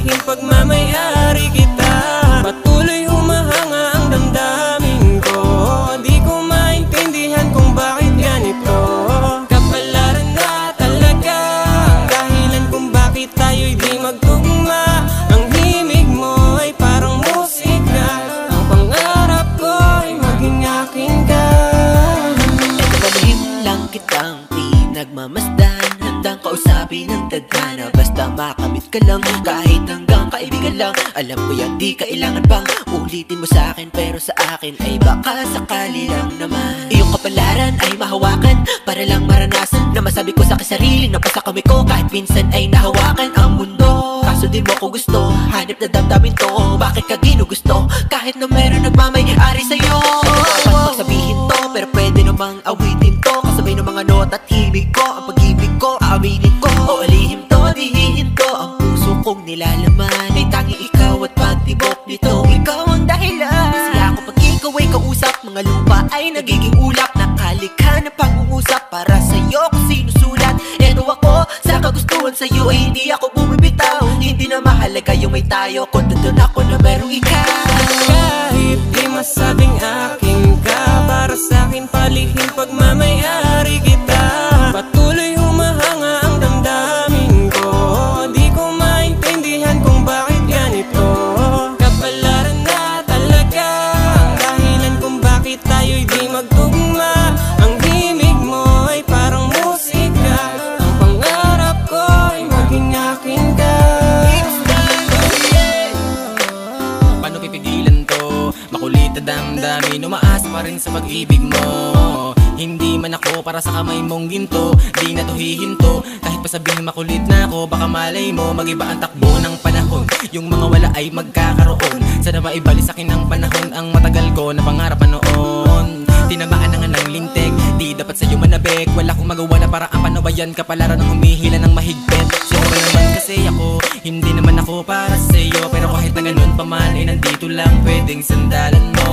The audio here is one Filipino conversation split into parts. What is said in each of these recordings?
palihim pagmamayari kita. Patuloy humahanga ang damdamin ko, di ko maintindihan kung bakit ganito. Kapalaran na talaga ang dahilan kung bakit tayo'y di magtugma. Ang himig mo ay parang musika, ang pangarap ko ay maging akin ka. Ito palihim lang kitang pinagmamasdan, handang kausapin ng tadhana. Basta makamit ka lang, kahit hanggang kaibigan lang. Alam ko yan, di kailangan pang ulitin mo sa akin, pero sa akin ay baka sakali lang naman. Iyong kapalaran ay mahawakan, para lang maranasan na masabi ko sa sarili na basta kami ko. Kahit minsan ay nahawakan ang mundo, kaso di mo ko gusto. Hanip na damdamin to, bakit ka ginugusto? Kahit na meron nagmamay-ari sa'yo. Dapat sabihin to, pero pwede namang awitin to, kasabay ng mga nota at himig ko. Ang pag-ibig ko, aaminin ko, o alihim to, dihihin to. Ang puso kong nilalaman ay tangi ikaw at pagtibok nito. Ikaw ang dahilan, masaya ako pag ikaw ay kausap. Mga lupa ay nagiging ulap, nakalikha na pag-uusap para sa'yo kung sinusulat. Eto ako sa kagustuhan sa'yo ay hindi ako bumibitaw. Hindi na mahalaga yung may tayo, kung nandun ako na merong ikaw. Kahit di masabing akin ka, para sa'kin palihim pagmamayari kita. Patuloy humahanga ang damdamin ko, di ko maintindihan kung bakit ganito. Kapalaran na talaga ang dahilan kung bakit tayo'y di magtugma. Ang himig mo ay parang musika, ang pangarap ko ay maging akin ka. Paano pipigilan to? Makulit na damdamin, umaasa pa rin sa pag-ibig mo. Hindi man ako para sa kamay mong ginto, di na to hihinto. Kahit pa sabihin makulit na ako, baka malay mo mag-iba ang takbo ng panahon. Yung mga wala ay magkakaroon, sana maibalik sa akin ang panahon. Ang matagal ko na pangarap noon, tinamaan na nga ng lintik, di dapat sa'yo manabik. Wala kong magawa na para ang panawayan, kapalaran ng humihila ng mahigpit. Siguro naman kasi ako, hindi naman ako para sa'yo, pero kahit na ganun pa man ay nandito lang pwedeng sandalan mo.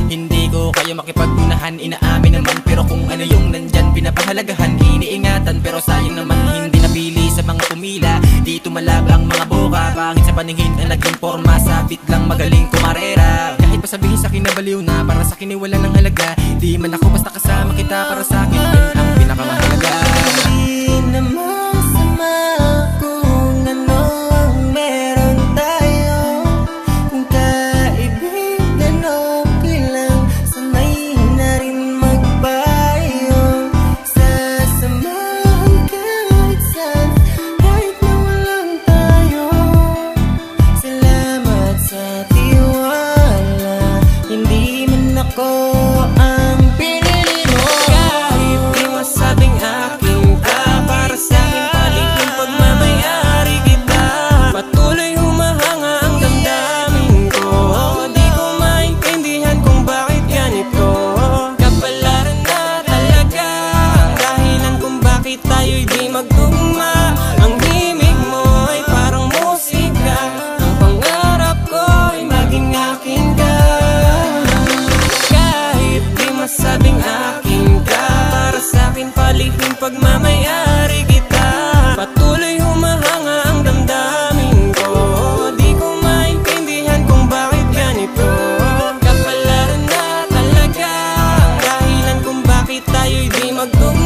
Hindi ko kayo makipagpunahan, inaamin naman, pero kung ano yung nandyan pinapahalagahan, iniingatan. Pero sayang naman hindi napili sa mga pumila, dito malab ang mga boka. Pangit sa paningin ang naging forma, sabit lang magaling kumarera. Kahit pa sabihin sa'kin na baliw na, para sa'kin ay wala ng halaga. Di man ako basta kasama kita, para sa'kin yun ang pinakamahalaga. Di na masama kung ano ang meron tayo, kung kaibigan okay lang, sanay na rin magbayo. Sasamahan kahit saan, kahit na walang tayo. Salamat sa tiwala, hindi man ako ang pinili mo. Kahit di masabing akin ka, para sa'kin palihim pagmamayari kita. Patuloy humahanga ang damdamin ko, di ko maintindihan kung bakit ganito. Kapalaran na talaga ang dahilan kung bakit tayo'y di magtugma. Ang himig mo ay parang musika, ang pangarap ko ay maging akin ka. Kahit di masabing akin ka, para sa'kin palihim pagmamayari kita. Patuloy humahanga ang damdamin ko, di ko maintindihan kung bakit ganito. Kapalaran na talaga ang dahilan kung bakit tayo'y di magtugma.